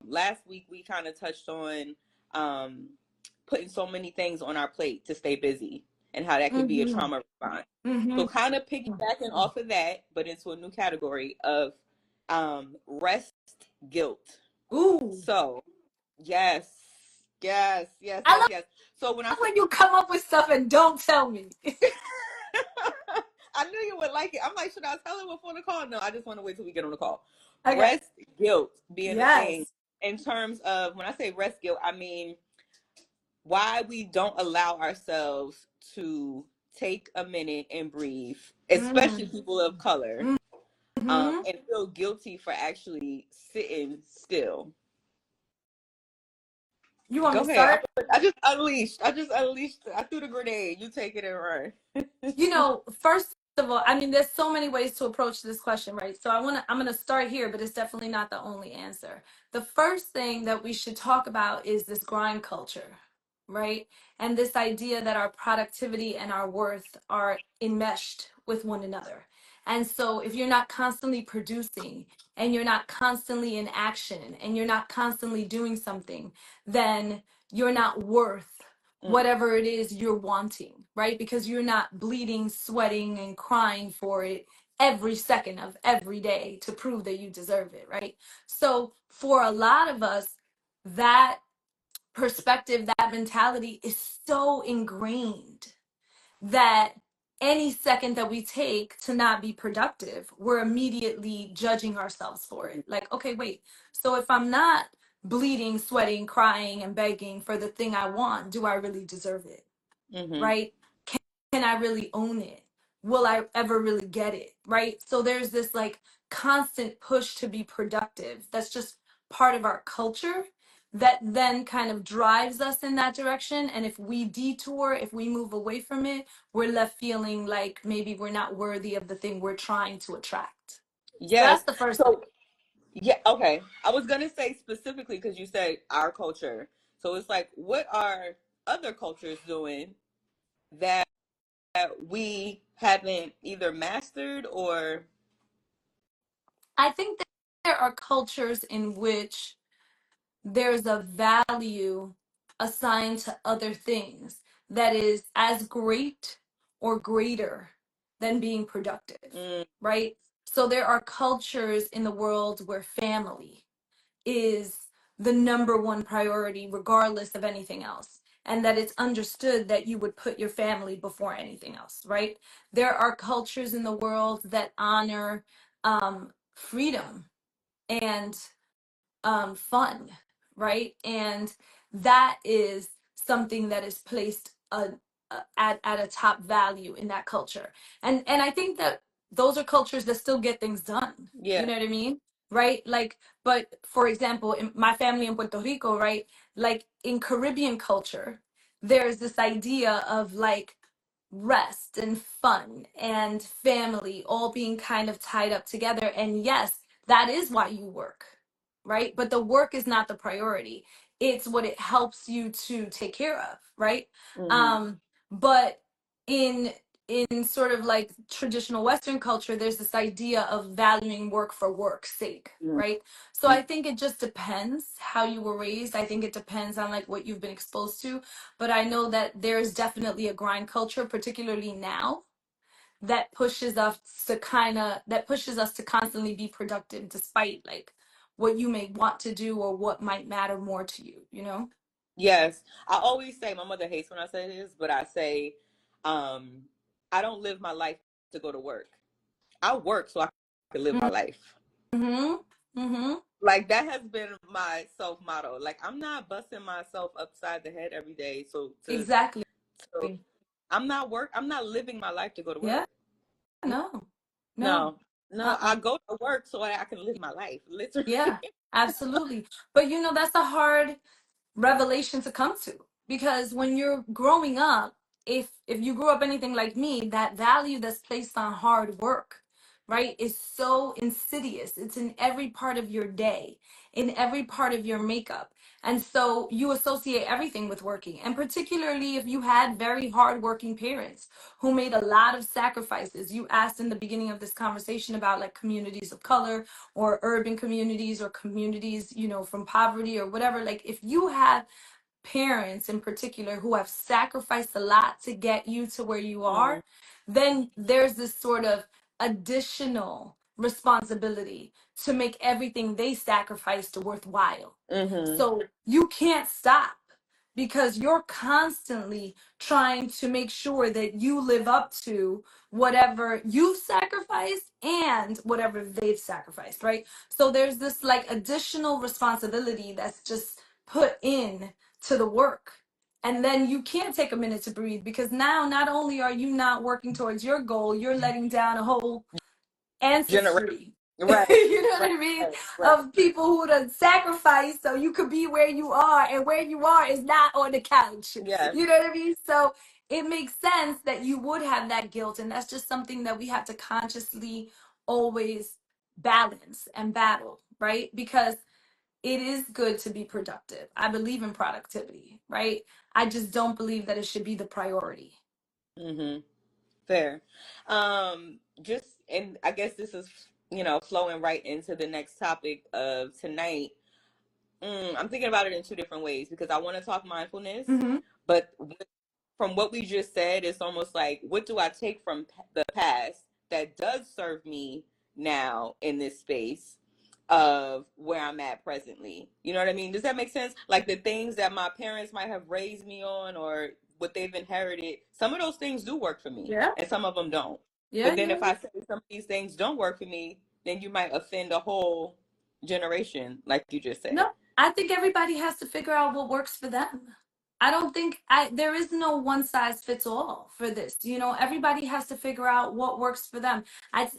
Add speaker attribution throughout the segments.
Speaker 1: last week we kind of touched on um, putting so many things on our plate to stay busy and how that can be a
Speaker 2: Mm-hmm.
Speaker 1: trauma response.
Speaker 2: Mm-hmm.
Speaker 1: So kind of piggybacking off of that, but into a new category of rest guilt.
Speaker 2: Ooh.
Speaker 1: So yes, yes, yes,
Speaker 2: I
Speaker 1: yes,
Speaker 2: love
Speaker 1: yes. So when I say
Speaker 2: when you come up with stuff and don't tell me.
Speaker 1: I knew you would like it. I'm like, should I tell him before the call? No, I just want to wait till we get on the call.
Speaker 2: Okay.
Speaker 1: Rest guilt being a thing.
Speaker 2: Yes.
Speaker 1: In terms of when I say rest guilt, I mean why we don't allow ourselves to take a minute and breathe, especially
Speaker 2: Mm.
Speaker 1: people of color,
Speaker 2: Mm-hmm.
Speaker 1: and feel guilty for actually sitting still.
Speaker 2: You want me
Speaker 1: Go
Speaker 2: to
Speaker 1: ahead.
Speaker 2: start?
Speaker 1: I just unleashed. I threw the grenade. You take it and run.
Speaker 2: First of all, I mean, there's so many ways to approach this question, right? So I'm gonna start here, but it's definitely not the only answer. The first thing that we should talk about is this grind culture, right? And this idea that our productivity and our worth are enmeshed with one another. And so if you're not constantly producing and you're not constantly in action and you're not constantly doing something, then you're not worth
Speaker 1: Mm.
Speaker 2: whatever it is you're wanting, right? Because you're not bleeding, sweating, and crying for it every second of every day to prove that you deserve it, right? So for a lot of us, that perspective, that mentality is so ingrained that any second that we take to not be productive, we're immediately judging ourselves for it. Like, okay, wait, so if I'm not bleeding, sweating, crying, and begging for the thing I want, do I really deserve it?
Speaker 1: Mm-hmm.
Speaker 2: Right? Can I really own it? Will I ever really get it? Right? So there's this like constant push to be productive. That's just part of our culture that then kind of drives us in that direction. And if we detour, if we move away from it, we're left feeling like maybe we're not worthy of the thing we're trying to attract. So
Speaker 1: Yes.
Speaker 2: that's the first thing.
Speaker 1: So yeah, okay. I was gonna say specifically because you said our culture. So it's like, what are other cultures doing that we haven't either mastered or
Speaker 2: I think that there are cultures in which there's a value assigned to other things that is as great or greater than being productive,
Speaker 1: mm,
Speaker 2: right? So there are cultures in the world where family is the number one priority, regardless of anything else. And that it's understood that you would put your family before anything else, right? There are cultures in the world that honor freedom and fun, right? And that is something that is placed at a top value in that culture. And I think that those are cultures that still get things done. You
Speaker 1: yeah.
Speaker 2: know what I mean? Right? Like, but for example, in my family in Puerto Rico, right? Like in Caribbean culture, there's this idea of like rest and fun and family all being kind of tied up together. And yes, that is why you work, right? But the work is not the priority. It's what it helps you to take care of, right?
Speaker 1: Mm-hmm.
Speaker 2: But in sort of like traditional Western culture, there's this idea of valuing work for work's sake, right? So I think it just depends how you were raised. I think it depends on like what you've been exposed to. But I know that there is definitely a grind culture, particularly now, that pushes us to constantly be productive despite like what you may want to do or what might matter more to you, you know?
Speaker 1: Yes. I always say my mother hates when I say this, but I say, um, I don't live my life to go to work. I work so I can live my life.
Speaker 2: Mm-hmm. Mm-hmm.
Speaker 1: Like that has been my self motto. Like I'm not busting myself upside the head every day.
Speaker 2: Exactly.
Speaker 1: So I'm not living my life to go to
Speaker 2: Yeah.
Speaker 1: work.
Speaker 2: No. No.
Speaker 1: No. No, I
Speaker 2: Uh-uh.
Speaker 1: go to work so I can live my life. Literally.
Speaker 2: Yeah. Absolutely. But that's a hard revelation to come to, because when you're growing up, if you grew up anything like me, that value that's placed on hard work right, is so insidious. It's in every part of your day, in every part of your makeup. And so you associate everything with working. And particularly if you had very hardworking parents who made a lot of sacrifices. You asked in the beginning of this conversation about like communities of color or urban communities or communities, you know, from poverty or whatever. Like if you have parents in particular who have sacrificed a lot to get you to where you
Speaker 1: Mm-hmm.
Speaker 2: are, then there's this sort of additional responsibility to make everything they sacrificed worthwhile.
Speaker 1: Mm-hmm.
Speaker 2: So you can't stop because you're constantly trying to make sure that you live up to whatever you've sacrificed and whatever they've sacrificed, right? So there's this like additional responsibility that's just put in to the work. And then you can't take a minute to breathe because now not only are you not working towards your goal, you're letting down a whole
Speaker 1: Generation.
Speaker 2: ancestry.
Speaker 1: Right.
Speaker 2: You know what
Speaker 1: Right.
Speaker 2: I mean?
Speaker 1: Right.
Speaker 2: Of people who done sacrificed so you could be where you are, and where you are is not on the couch.
Speaker 1: Yes.
Speaker 2: You know what I mean? So it makes sense that you would have that guilt, and that's just something that we have to consciously always balance and battle, right? Because it is good to be productive. I believe in productivity, right? I just don't believe that it should be the priority.
Speaker 1: Mm-hmm. Fair. Just, and I guess this is, flowing right into the next topic of tonight. I'm thinking about it in two different ways because I want to talk mindfulness,
Speaker 2: Mm-hmm.
Speaker 1: but from what we just said, it's almost like, what do I take from the past that does serve me now in this space of where I'm at presently? You know what I mean? Does that make sense? Like the things that my parents might have raised me on or what they've inherited, some of those things do work for me
Speaker 2: Yeah.
Speaker 1: and some of them don't.
Speaker 2: Yeah.
Speaker 1: But then
Speaker 2: Yeah.
Speaker 1: if I say some of these things don't work for me, then you might offend a whole generation, like you just said.
Speaker 2: No, I think everybody has to figure out what works for them. I don't think I there is no one size fits all for this. You know, everybody has to figure out what works for them.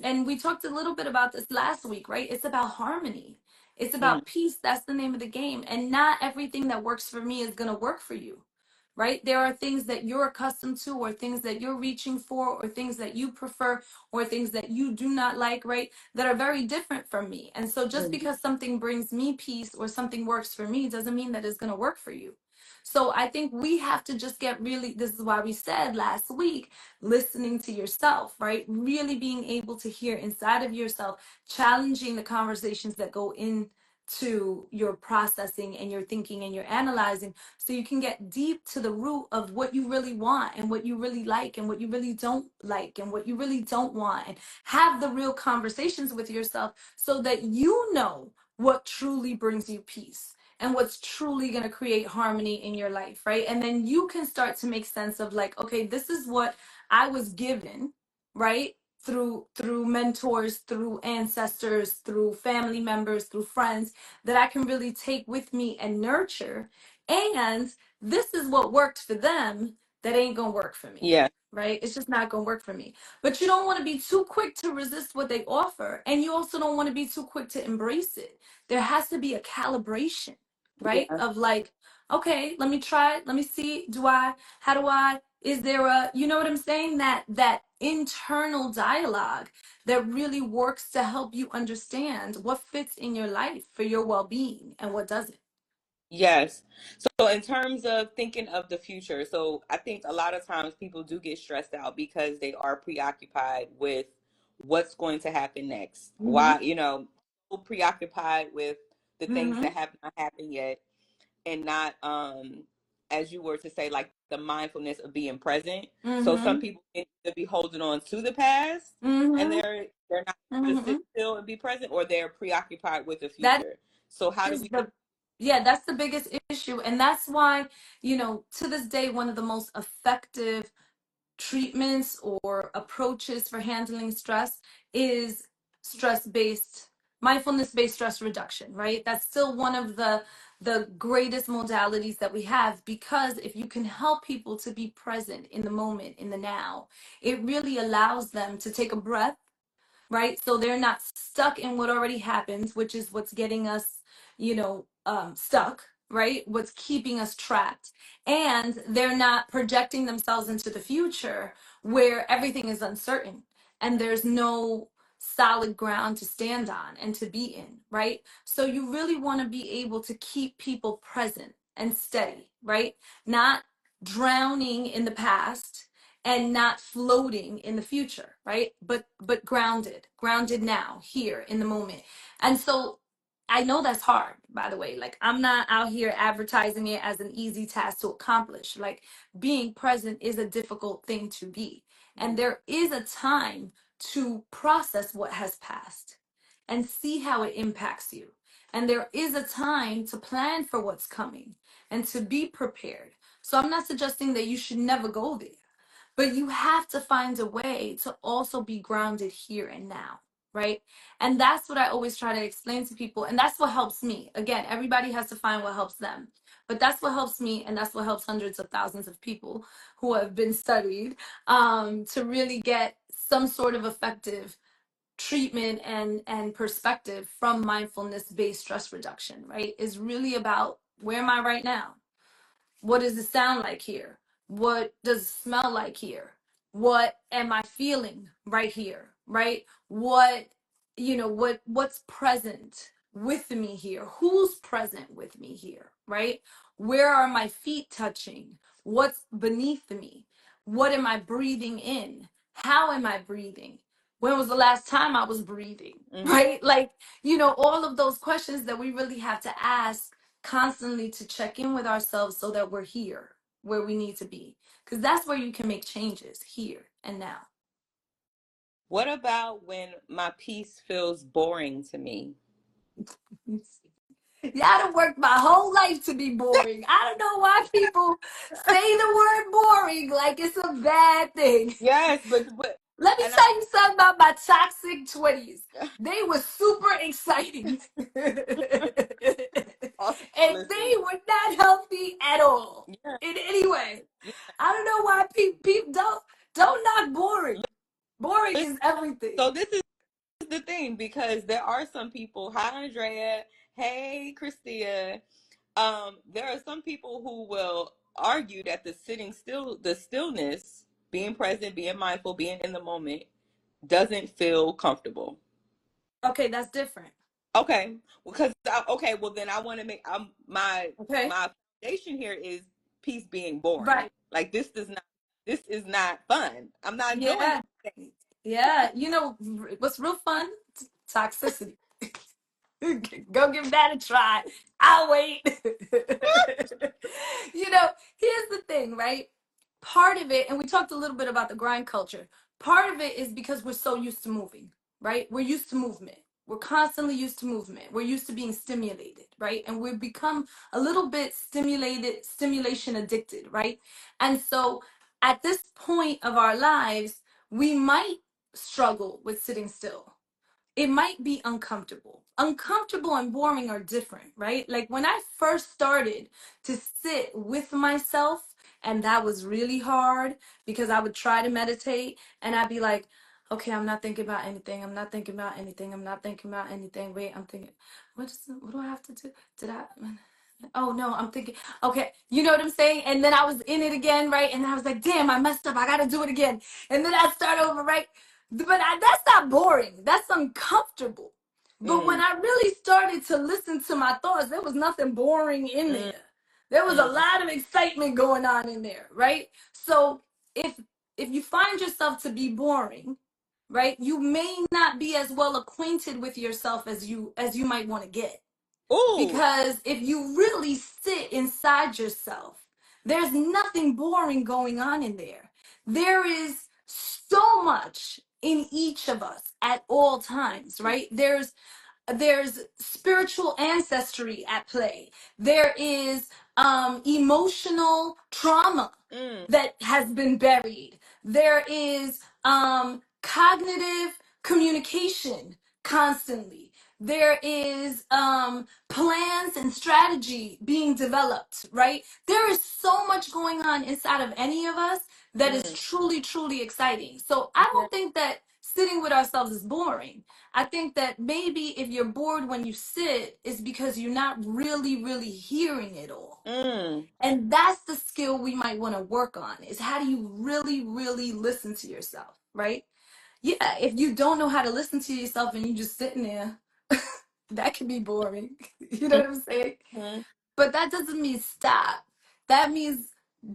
Speaker 2: And we talked a little bit about this last week, right? It's about harmony. It's
Speaker 1: Mm-hmm.
Speaker 2: about peace. That's the name of the game. And not everything that works for me is going to work for you. Right? There are things that you're accustomed to, or things that you're reaching for, or things that you prefer, or things that you do not like, right? That are very different from me. And so just
Speaker 1: Mm-hmm.
Speaker 2: because something brings me peace or something works for me doesn't mean that it's going to work for you. So I think we have to just get really, this is why we said last week, listening to yourself, right? Really being able to hear inside of yourself, challenging the conversations that go into your processing and your thinking and your analyzing, so you can get deep to the root of what you really want and what you really like and what you really don't like and what you really don't want, and have the real conversations with yourself so that you know what truly brings you peace and what's truly going to create harmony in your life, right? And then you can start to make sense of like, okay, this is what I was given, right? Through mentors, through ancestors, through family members, through friends, that I can really take with me and nurture. And this is what worked for them that ain't gonna work for me,
Speaker 1: Yeah.
Speaker 2: right? It's just not gonna work for me. But you don't want to be too quick to resist what they offer, and you also don't want to be too quick to embrace it. There has to be a calibration, right?
Speaker 1: Yeah.
Speaker 2: Of like, okay, let me try it, let me see, how do I, is there a, you know what I'm saying, that internal dialogue that really works to help you understand what fits in your life for your well-being and what doesn't.
Speaker 1: Yes. So in terms of thinking of the future, so I think a lot of times people do get stressed out because they are preoccupied with what's going to happen next.
Speaker 2: Mm-hmm.
Speaker 1: Why, so preoccupied with the things
Speaker 2: Mm-hmm.
Speaker 1: that have not happened yet and not as you were to say, like the mindfulness of being present. So some
Speaker 2: Mm-hmm.
Speaker 1: people can either be holding on to the past and
Speaker 2: Mm-hmm.
Speaker 1: they're not able to
Speaker 2: Mm-hmm.
Speaker 1: sit still and be present, or they're preoccupied with the
Speaker 2: That
Speaker 1: future. So how do
Speaker 2: is
Speaker 1: we
Speaker 2: the Yeah, that's the biggest issue. And that's why, to this day, one of the most effective treatments or approaches for handling stress is stress based mindfulness based stress reduction, right? That's still one of the greatest modalities that we have, because if you can help people to be present in the moment, in the now, it really allows them to take a breath, right? So they're not stuck in what already happens, which is what's getting us, stuck, right? What's keeping us trapped. And they're not projecting themselves into the future where everything is uncertain and there's no solid ground to stand on and to be in, right? So you really want to be able to keep people present and steady, right? Not drowning in the past and not floating in the future, right? But grounded now, here in the moment. And so I know that's hard, by the way. Like, I'm not out here advertising it as an easy task to accomplish. Like, being present is a difficult thing to be. And there is a time to process what has passed and see how it impacts you. And there is a time to plan for what's coming and to be prepared. So I'm not suggesting that you should never go there, but you have to find a way to also be grounded here and now, right? And that's what I always try to explain to people. And that's what helps me. Again, everybody has to find what helps them. But that's what helps me, and that's what helps hundreds of thousands of people who have been studied, to really get some sort of effective treatment and perspective from mindfulness based stress reduction, right? Is really about, where am I right now? What does it sound like here? What does it smell like here? What am I feeling right here? Right? What, what's present with me here? Who's present with me here? Right? Where are my feet touching? What's beneath me? What am I breathing in? How am I breathing? When was the last time I was breathing? Right? Like, all of those questions that we really have to ask constantly to check in with ourselves so that we're here where we need to be, because that's where you can make changes here and now.
Speaker 1: What about when my peace feels boring to me?
Speaker 2: Yeah, I done worked my whole life to be boring. I don't know why people say the word boring like it's a bad thing.
Speaker 1: Yes, but
Speaker 2: Let me
Speaker 1: and
Speaker 2: tell you something about my toxic 20s. They were super exciting. And they
Speaker 1: listen,
Speaker 2: were not healthy at all
Speaker 1: yeah,
Speaker 2: in any way.
Speaker 1: yeah.
Speaker 2: I don't know why people don't knock boring. Boring is everything.
Speaker 1: So this is the thing, because there are some people. Hi, Andrea. Hey, Christia. There are some people who will argue that the sitting still, the stillness, being present, being mindful, being in the moment, doesn't feel comfortable.
Speaker 2: Okay, that's different.
Speaker 1: Okay, because okay, well then I want to make
Speaker 2: Okay,
Speaker 1: my foundation here is peace being boring.
Speaker 2: right.
Speaker 1: Like this is not fun. I'm not doing
Speaker 2: Yeah, yeah. What's real fun? Toxicity. Go give that a try. I'll wait. Here's the thing, right? Part of it, and we talked a little bit about the grind culture. Part of it is because we're so used to moving, right? We're used to movement. We're constantly used to movement. We're used to being stimulated, right? And we've become a little bit stimulation addicted, right? And so at this point of our lives, we might struggle with sitting still. It might be uncomfortable. Uncomfortable and boring are different, right? Like, when I first started to sit with myself, and that was really hard because I would try to meditate and I'd be like, okay, I'm not thinking about anything. I'm not thinking about anything. I'm not thinking about anything. Wait, I'm thinking, what do I have to do? Did I? Oh no, I'm thinking, okay, you know what I'm saying? And then I was in it again, right? And I was like, damn, I messed up. I got to do it again. And then I start over, right? But that's not boring. That's uncomfortable. But when
Speaker 1: Mm,
Speaker 2: I really started to listen to my thoughts, there was nothing boring in
Speaker 1: mm,
Speaker 2: there. There was a
Speaker 1: mm.
Speaker 2: lot of excitement going on in there, right? So if you find yourself to be boring, right, you may not be as well acquainted with yourself as you might want to get.
Speaker 1: Ooh,
Speaker 2: Because if you really sit inside yourself, there's nothing boring going on in there. There is so much in each of us at all times, right? There's spiritual ancestry at play. There is emotional trauma
Speaker 1: mm,
Speaker 2: that has been buried. There is cognitive communication constantly. There is plans and strategy being developed, right? There is so much going on inside of any of us that is
Speaker 1: mm.
Speaker 2: truly, truly exciting. So I
Speaker 1: Yeah.
Speaker 2: don't think that sitting with ourselves is boring. I think that maybe if you're bored when you sit, it's because you're not really, really hearing it all.
Speaker 1: Mm.
Speaker 2: And that's the skill we might want to work on, is how do you really, really listen to yourself, right? Yeah, if you don't know how to listen to yourself and you just sitting there, that can be boring. You know what I'm saying?
Speaker 1: Mm-hmm.
Speaker 2: But that doesn't mean stop. That means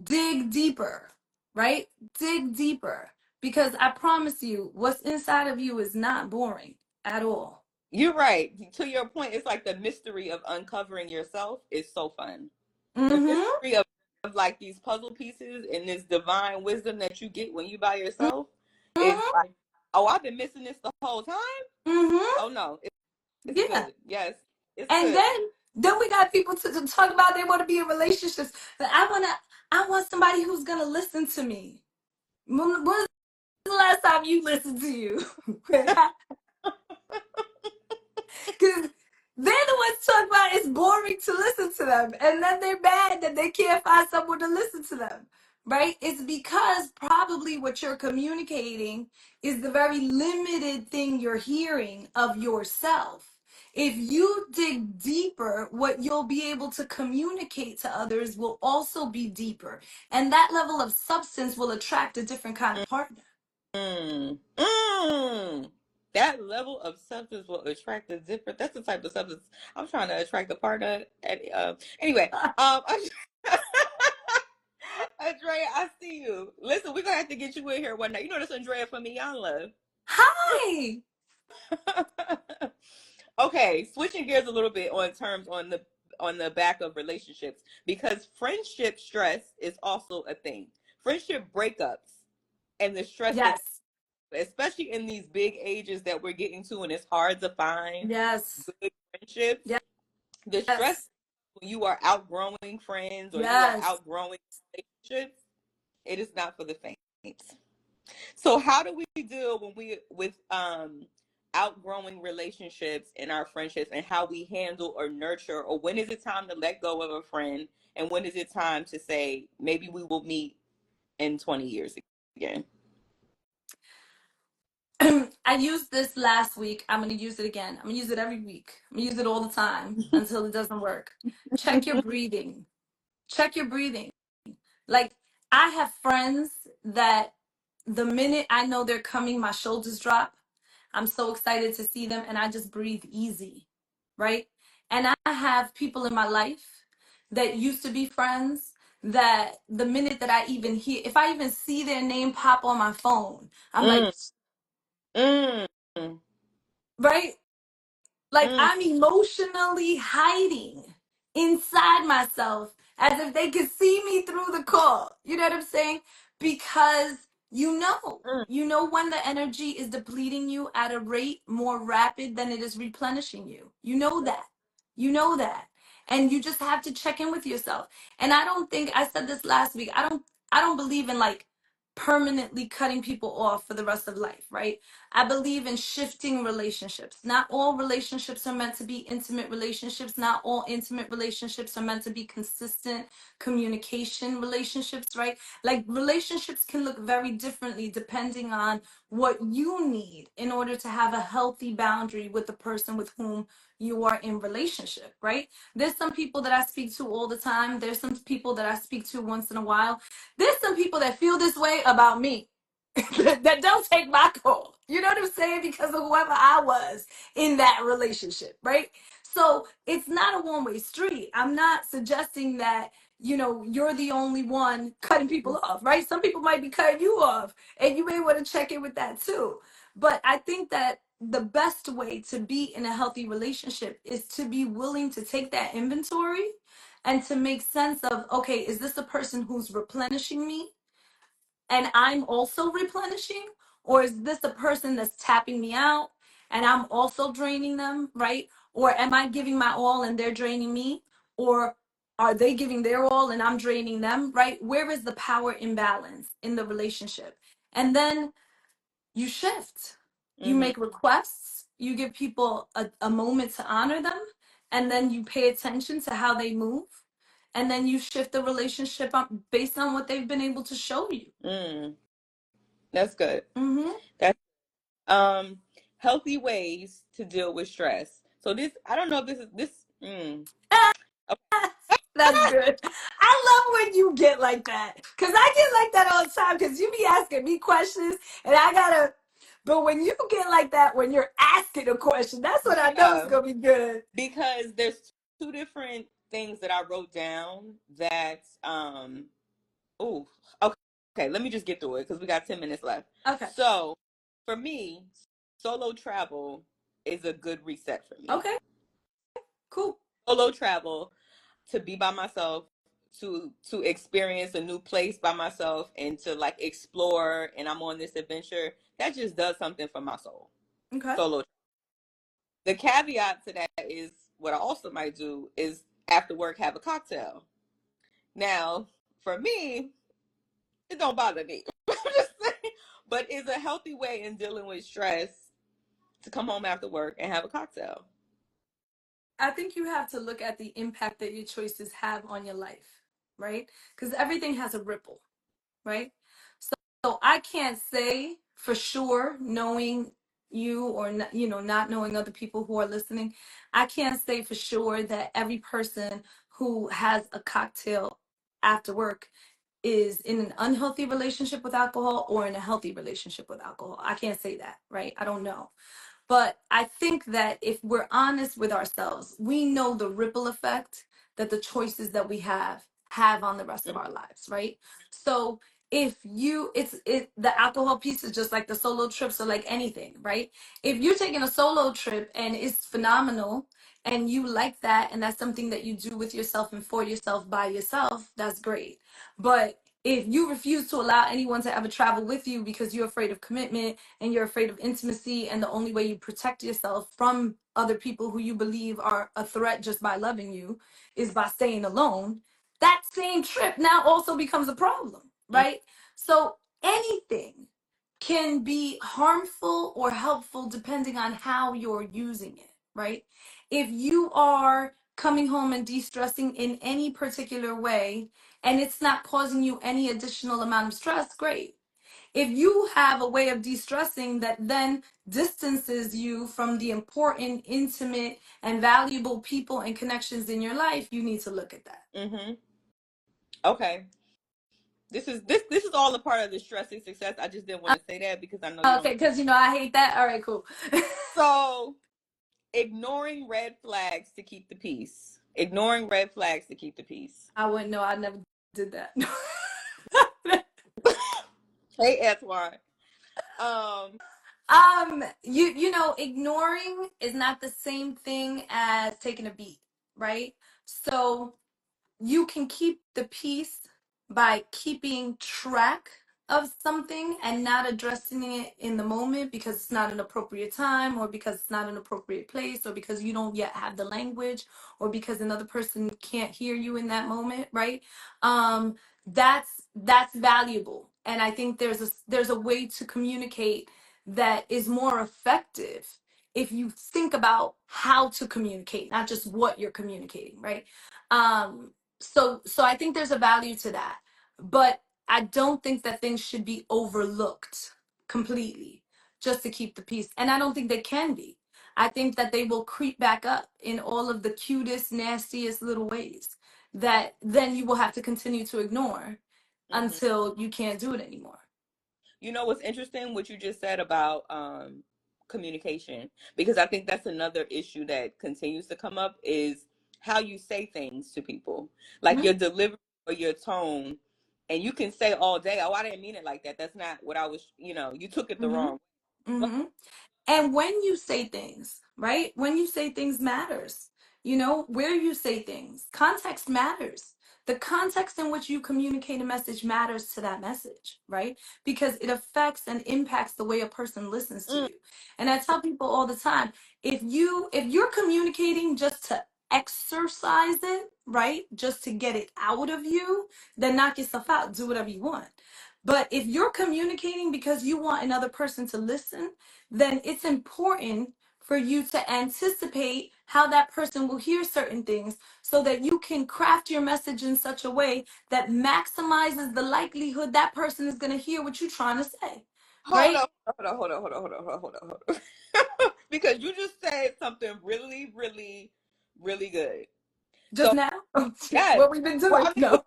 Speaker 2: dig deeper, right? Dig deeper. Because I promise you, what's inside of you is not boring at all.
Speaker 1: You're right. To your point, it's like the mystery of uncovering yourself is so fun. The
Speaker 2: Mm-hmm.
Speaker 1: mystery of like these puzzle pieces and this divine wisdom that you get when you by yourself is
Speaker 2: Mm-hmm.
Speaker 1: like, oh, I've been missing this the whole time.
Speaker 2: Mm-hmm.
Speaker 1: Oh no, it's
Speaker 2: Yeah.
Speaker 1: good. Yes, it's
Speaker 2: And
Speaker 1: good.
Speaker 2: then we got people to talk about they want to be in relationships. But I want somebody who's gonna listen to me. When's the last time you listened to you? Because they're the ones talking about it's boring to listen to them. And then they're mad that they can't find someone to listen to them. Right? It's because probably what you're communicating is the very limited thing you're hearing of yourself. If you dig deeper, what you'll be able to communicate to others will also be deeper. And that level of substance will attract a different kind of partner.
Speaker 1: Mm. Mm. That level of substance will attract a different. That's the type of substance I'm trying to attract a partner. Anyway, Andrea, I see you. Listen, we're gonna have to get you in here one night. You know that's Andrea from Beyond Love.
Speaker 2: Hi!
Speaker 1: Okay, switching gears a little bit on terms on the back of relationships because friendship stress is also a thing. Friendship breakups and the stress that,
Speaker 2: Yes.
Speaker 1: especially in these big ages that we're getting to, and it's hard to find
Speaker 2: Yes.
Speaker 1: good friendships. The stress
Speaker 2: Yes.
Speaker 1: when you are outgrowing friends or you are
Speaker 2: Yes.
Speaker 1: outgrowing relationships, it is not for the faint. So how do we deal when we with outgrowing relationships in our friendships and how we handle or nurture, or when is it time to let go of a friend and when is it time to say maybe we will meet in 20 years again?
Speaker 2: I used this last week. I'm going to use it again. I'm going to use it every week. I'm going to use it all the time until it doesn't work. Check your breathing. Check your breathing. Like, I have friends that the minute I know they're coming, my shoulders drop. I'm so excited to see them and I just breathe easy, right? And I have people in my life that used to be friends that the minute that I even hear, if I even see their name pop on my phone, I'm like,
Speaker 1: Mm, mm,
Speaker 2: right? Like
Speaker 1: mm,
Speaker 2: I'm emotionally hiding inside myself as if they could see me through the call. You know what I'm saying? Because
Speaker 1: mm,
Speaker 2: you know when the energy is depleting you at a rate more rapid than it is replenishing you. You know that. You know that. And you just have to check in with yourself. And I don't think I said this last week. I don't believe in like permanently cutting people off for the rest of life, right? I believe in shifting relationships. Not all relationships are meant to be intimate relationships. Not all intimate relationships are meant to be consistent communication relationships, right? Like relationships can look very differently depending on what you need in order to have a healthy boundary with the person with whom you are in relationship, right? There's some people that I speak to all the time. There's some people that I speak to once in a while. There's some people that feel this way about me that don't take my call. You know what I'm saying? Because of whoever I was in that relationship, right? So it's not a one-way street. I'm not suggesting that, you're the only one cutting people off, right? Some people might be cutting you off, and you may want to check in with that too. But I think that the best way to be in a healthy relationship is to be willing to take that inventory and to make sense of, okay, is this a person who's replenishing me and I'm also replenishing? Or is this a person that's tapping me out and I'm also draining them, right? Or am I giving my all and they're draining me? Or are they giving their all and I'm draining them, right? Where is the power imbalance in the relationship? And then you shift. You
Speaker 1: mm-hmm.
Speaker 2: make requests, you give people a moment to honor them, and then you pay attention to how they move. And then you shift the relationship based on what they've been able to show you.
Speaker 1: Mm. That's good.
Speaker 2: Mm-hmm.
Speaker 1: That's um healthy ways to deal with stress. So this, I don't know if this is this.
Speaker 2: That's good. I love when you get like that. Because I get like that all the time. Because you be asking me questions and I gotta But when you get like that, when you're asking a question, that's when I know it's
Speaker 1: Yeah,
Speaker 2: gonna be good.
Speaker 1: because there's two different things that I wrote down that oh, okay, okay, let me just get through it because we got 10 minutes left.
Speaker 2: Okay.
Speaker 1: So, for me, solo travel is a good reset for me.
Speaker 2: Okay. Cool.
Speaker 1: Solo travel, to be by myself, to experience a new place by myself, and to like explore, and I'm on this adventure, that just does something for my soul.
Speaker 2: Okay.
Speaker 1: Solo. The caveat to that is what I also might do is after work have a cocktail. Now, for me, it don't bother me. I'm just saying, but it's a healthy way in dealing with stress to come home after work and have a cocktail.
Speaker 2: I think you have to look at the impact that your choices have on your life, right? Because everything has a ripple, right? So I can't say for sure, knowing you or not knowing other people who are listening, I can't say for sure that every person who has a cocktail after work is in an unhealthy relationship with alcohol or in a healthy relationship with alcohol. I can't say that, right? I don't know. But I think that if we're honest with ourselves, we know the ripple effect that the choices that we have on the rest of our lives, right? So if you the alcohol piece is just like the solo trips or like anything, right? If you're taking a solo trip and it's phenomenal and you like that and that's something that you do with yourself and for yourself by yourself, that's great. But if you refuse to allow anyone to ever travel with you because you're afraid of commitment and you're afraid of intimacy, and the only way you protect yourself from other people who you believe are a threat just by loving you is by staying alone, that same trip now also becomes a problem, right? So anything can be harmful or helpful depending on how you're using it, right? If you are coming home and de-stressing in any particular way and it's not causing you any additional amount of stress, great. If you have a way of de-stressing that then distances you from the important, intimate, and valuable people and connections in your life, you need to look at that.
Speaker 1: Mm-hmm. Okay. This is all a part of the stressing success. I just didn't want to say that because I know you don't.
Speaker 2: Okay, because I hate that. All right, cool.
Speaker 1: So, ignoring red flags to keep the peace. Ignoring red flags to keep the peace.
Speaker 2: I wouldn't know. I never did that.
Speaker 1: Hey, Antoine. Um.
Speaker 2: Ignoring is not the same thing as taking a beat, right? So you can keep the peace by keeping track of something and not addressing it in the moment because it's not an appropriate time or because it's not an appropriate place or because you don't yet have the language or because another person can't hear you in that moment, right? That's valuable, and I think there's a way to communicate that is more effective if you think about how to communicate, not just what you're communicating, right? So I think there's a value to that, but I don't think that things should be overlooked completely just to keep the peace, and I don't think they can be. I think that they will creep back up in all of the cutest, nastiest little ways that then you will have to continue to ignore
Speaker 1: Mhm.
Speaker 2: until you can't do it anymore.
Speaker 1: You know what's interesting? What you just said about communication, because I think that's another issue that continues to come up is how you say things to people, like
Speaker 2: Mm-hmm.
Speaker 1: your delivery or your tone. And you can say all day, "Oh, I didn't mean it like that. That's not what I was." You took it the
Speaker 2: Mm-hmm.
Speaker 1: wrong way. But
Speaker 2: Mm-hmm. And when you say things, right? When you say things matters. Where you say things, context matters. The context in which you communicate a message matters to that message, right? Because it affects and impacts the way a person listens to
Speaker 1: mm,
Speaker 2: you. And I tell people all the time, if you're communicating just to exercise it, right? Just to get it out of you, then knock yourself out, do whatever you want. But if you're communicating because you want another person to listen, then it's important for you to anticipate how that person will hear certain things so that you can craft your message in such a way that maximizes the likelihood that person is going to hear what you're trying to say,
Speaker 1: hold
Speaker 2: right?
Speaker 1: on, hold on. Because you just said something really, really, really good.
Speaker 2: Just
Speaker 1: So
Speaker 2: now?
Speaker 1: yes,
Speaker 2: What we've been
Speaker 1: well,
Speaker 2: doing?
Speaker 1: I mean,
Speaker 2: No.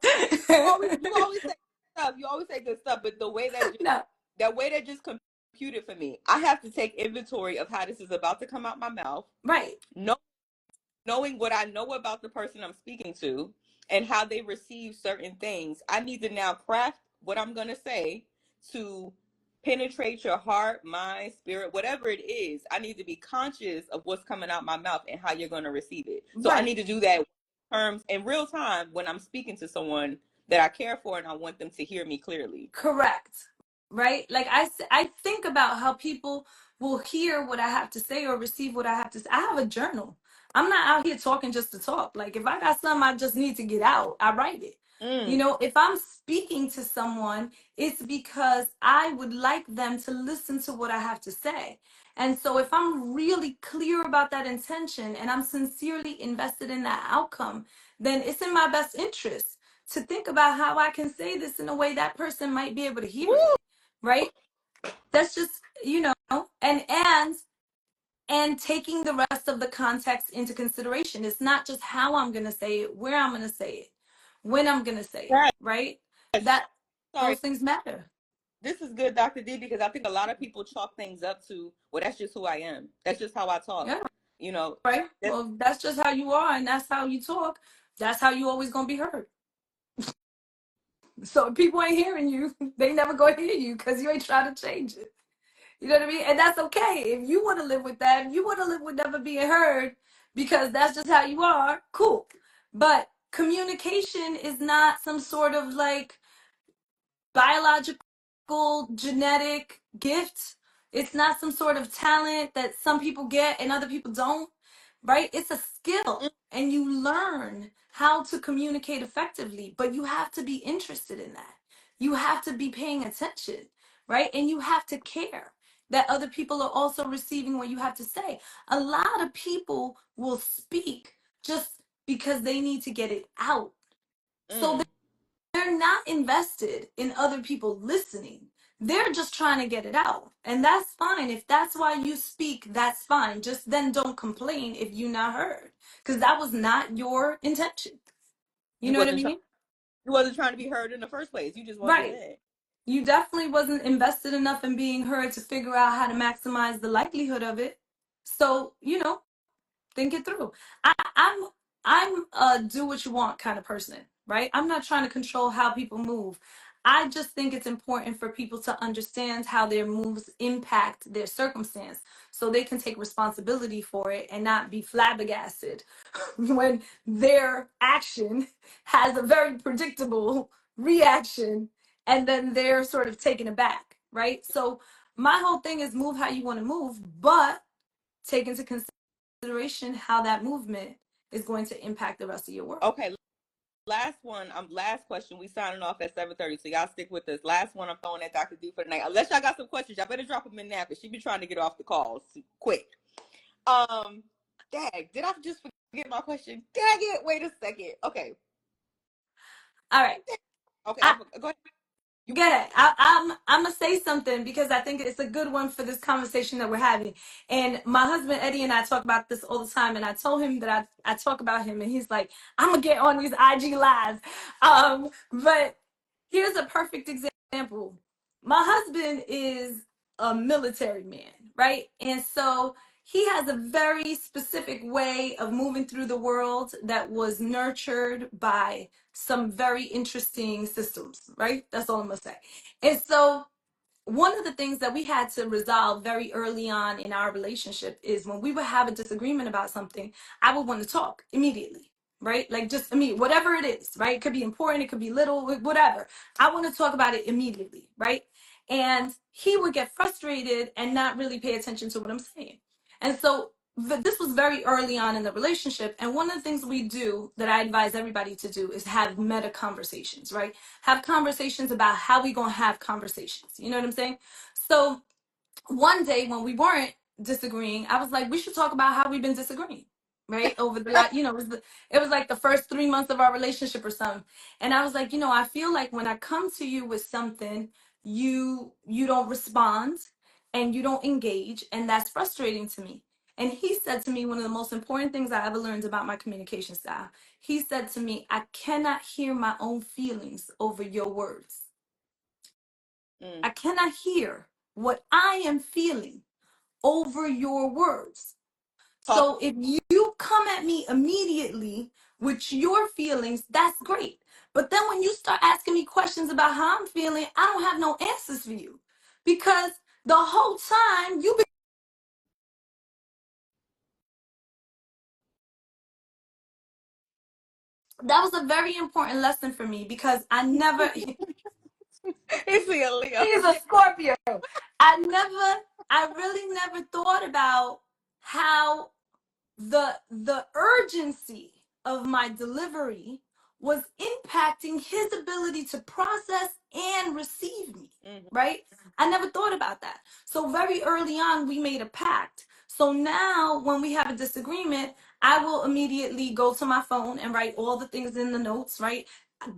Speaker 1: you always say good stuff. You always say good stuff, but the way that just
Speaker 2: No.
Speaker 1: that way that just imputed for me. I have to take inventory of how this is about to come out my mouth.
Speaker 2: Right.
Speaker 1: No, knowing what I know about the person I'm speaking to and how they receive certain things, I need to now craft what I'm going to say to penetrate your heart, mind, spirit, whatever it is. I need to be conscious of what's coming out my mouth and how you're going to receive it. So I
Speaker 2: Right.
Speaker 1: need to do that in terms in real time when I'm speaking to someone that I care for and I want them to hear me clearly.
Speaker 2: Correct. Right? Like I think about how people will hear what I have to say or receive what I have to say. I have a journal. I'm not out here talking just to talk. Like if I got something I just need to get out, I write it. You
Speaker 1: Mm.
Speaker 2: know, if I'm speaking to someone, it's because I would like them to listen to what I have to say. And so if I'm really clear about that intention and I'm sincerely invested in that outcome, then it's in my best interest to think about how I can say this in a way that person might be able to hear it, right? That's just, you know, and taking the rest of the context into consideration. It's not just how I'm going to say it, where I'm going to say it, when I'm going to say it,
Speaker 1: Right.
Speaker 2: right?
Speaker 1: Yes.
Speaker 2: That
Speaker 1: Sorry.
Speaker 2: those things matter.
Speaker 1: This is good, Dr. D, because I think a lot of people chalk things up to, well, that's just who I am. That's just how I talk.
Speaker 2: Yeah,
Speaker 1: You know,
Speaker 2: right?
Speaker 1: that's
Speaker 2: Well, that's just how you are and that's how you talk. That's how you always going to be heard. So if people ain't hearing you, they never going to hear you because you ain't trying to change it. You know what I mean? And that's okay. If you want to live with that, if you want to live with never being heard because that's just how you are, cool. But communication is not some sort of like biological genetic gift. It's not some sort of talent that some people get and other people don't, right? It's a skill and you learn how to communicate effectively, but you have to be interested in that. You have to be paying attention, right? And you have to care that other people are also receiving what you have to say. A lot of people will speak just because they need to get it out. So
Speaker 1: mm.
Speaker 2: they're not invested in other people listening. They're just trying to get it out. And that's fine. If that's why you speak, that's fine. Just then don't complain if you're not heard. Because that was not your intention. You
Speaker 1: you
Speaker 2: know what I
Speaker 1: wasn't trying
Speaker 2: mean?
Speaker 1: you wasn't trying to be heard in the first place. You just wanted to
Speaker 2: Right.
Speaker 1: vent.
Speaker 2: You definitely wasn't invested enough in being heard to figure out how to maximize the likelihood of it. So, you know, think it through. I'm a do what you want kind of person, right? I'm not trying to control how people move. I just think it's important for people to understand how their moves impact their circumstance so they can take responsibility for it and not be flabbergasted when their action has a very predictable reaction and then they're sort of taken aback, right? So my whole thing is move how you want to move, but take into consideration how that movement is going to impact the rest of your world.
Speaker 1: Okay, last one. Last question. We signing off at 7:30, so y'all stick with us. Last one I'm throwing at Dr. D for the night. Unless y'all got some questions, y'all better drop them in now because she be trying to get off the calls quick. Um, Dag, did I just forget my question? Dag it. Wait a second. Okay.
Speaker 2: All right.
Speaker 1: Okay,
Speaker 2: I
Speaker 1: go ahead. You
Speaker 2: get it. I'm gonna say something because I think it's a good one for this conversation that we're having. And my husband Eddie and I talk about this all the time. And I told him that I talk about him, and he's like, "I'm gonna get on these IG lives." But here's a perfect example. My husband is a military man, right? And so he has a very specific way of moving through the world that was nurtured by some very interesting systems, right? That's all I'm gonna say. And so one of the things that we had to resolve very early on in our relationship is when we would have a disagreement about something, I would want to talk immediately, right? Like just, I mean, whatever it is, right? It could be important, it could be little, whatever. I want to talk about it immediately, right? And he would get frustrated and not really pay attention to what I'm saying. And so this was very early on in the relationship. And one of the things we do that I advise everybody to do is have meta conversations, right? Have conversations about how we gonna have conversations. You know what I'm saying? So one day when we weren't disagreeing, I was like, we should talk about how we've been disagreeing, right? Over the last, you know, it was like the first 3 months of our relationship or something. And I was like, you know, I feel like when I come to you with something, you don't respond and you don't engage, and that's frustrating to me. And he said to me one of the most important things I ever learned about my communication style. He said to me, I cannot hear my own feelings over your words.
Speaker 1: mm,
Speaker 2: I cannot hear what I am feeling over your words.
Speaker 1: Talk.
Speaker 2: So if you come at me immediately with your feelings, that's great. But then when you start asking me questions about how I'm feeling, I don't have no answers for you. Because the whole time you've been. That was a very important lesson for me because I never.
Speaker 1: Is he a Leo?
Speaker 2: He's a Scorpio. I really never thought about how the urgency of my delivery was impacting his ability to process and receive me, right? I never thought about that. So very early on we made a pact. So now when we have a disagreement, I will immediately go to my phone and write all the things in the notes, right?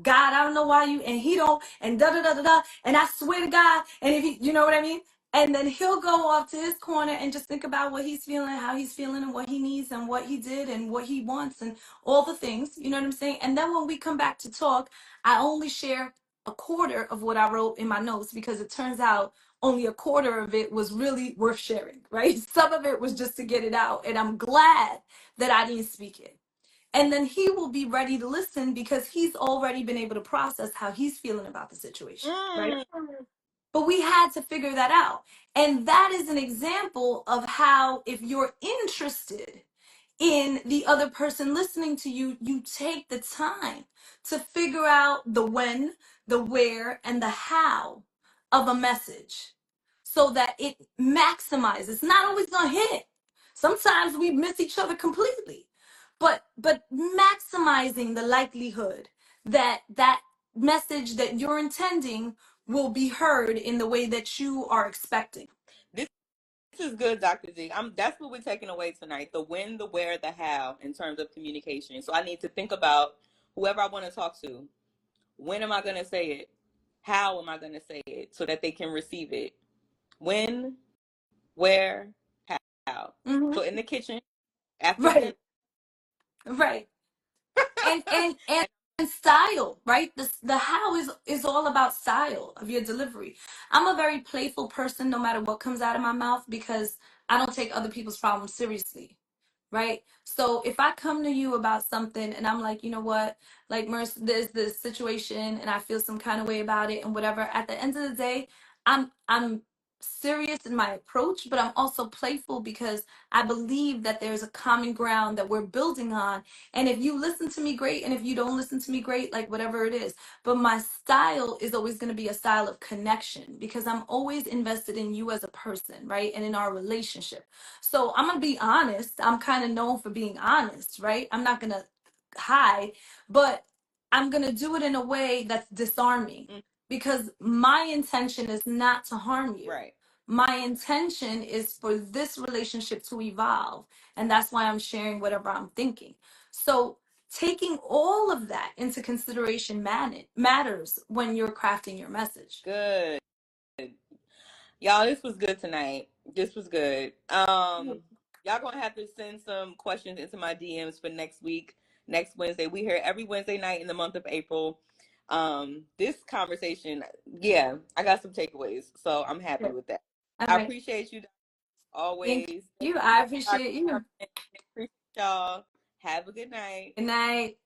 Speaker 2: God, I don't know why you, and he don't, and da da da da da, and I swear to God, and if he, you know what I mean? And then he'll go off to his corner and just think about what he's feeling, how he's feeling, and what he needs, and what he did, and what he wants, and all the things, you know what I'm saying? And then when we come back to talk, I only share a quarter of what I wrote in my notes because it turns out only a quarter of it was really worth sharing, right? Some of it was just to get it out, and I'm glad that I didn't speak it. And then he will be ready to listen because he's already been able to process how he's feeling about the situation, right? But we had to figure that out. And that is an example of how, if you're interested in the other person listening to you, you take the time to figure out the when, the where, and the how of a message so that it maximizes. It's not always going to hit. Sometimes we miss each other completely. But maximizing the likelihood that that message that you're intending will be heard in the way that you are expecting.
Speaker 1: This is good, Dr. G. That's what we're taking away tonight: the when, the where, the how in terms of communication. So I need to think about whoever I want to talk to. When am I going to say it? How am I going to say it so that they can receive it? When, where, how.
Speaker 2: Mm-hmm.
Speaker 1: So in the kitchen after dinner.
Speaker 2: Right, right. And style, right? The how is all about style of your delivery. I'm a very playful person no matter what comes out of my mouth because I don't take other people's problems seriously, right? So if I come to you about something and I'm like, you know what, like there's this situation and I feel some kind of way about it and whatever, at the end of the day, I'm serious in my approach, but I'm also playful because I believe that there's a common ground that we're building on. And if you listen to me, great, and if you don't listen to me, great, like whatever it is. But my style is always going to be a style of connection because I'm always invested in you as a person, right? And in our relationship. So I'm gonna be honest. I'm kind of known for being honest, right? I'm not gonna hide, but I'm gonna do it in a way that's disarming because my intention is not to harm you.
Speaker 1: Right.
Speaker 2: My intention is for this relationship to evolve, and that's why I'm sharing whatever I'm thinking. So taking all of that into consideration matters when you're crafting your message.
Speaker 1: Good. Y'all, this was good tonight. This was good. Y'all gonna have to send some questions into my DMs for next week, next Wednesday. We here every Wednesday night in the month of April. This conversation, yeah, I got some takeaways, so I'm happy with that.
Speaker 2: All
Speaker 1: I
Speaker 2: right.
Speaker 1: appreciate you
Speaker 2: Thank
Speaker 1: always. Thank
Speaker 2: you.
Speaker 1: you
Speaker 2: I
Speaker 1: for
Speaker 2: appreciate you.
Speaker 1: appreciate y'all. Have a good night.
Speaker 2: Good night.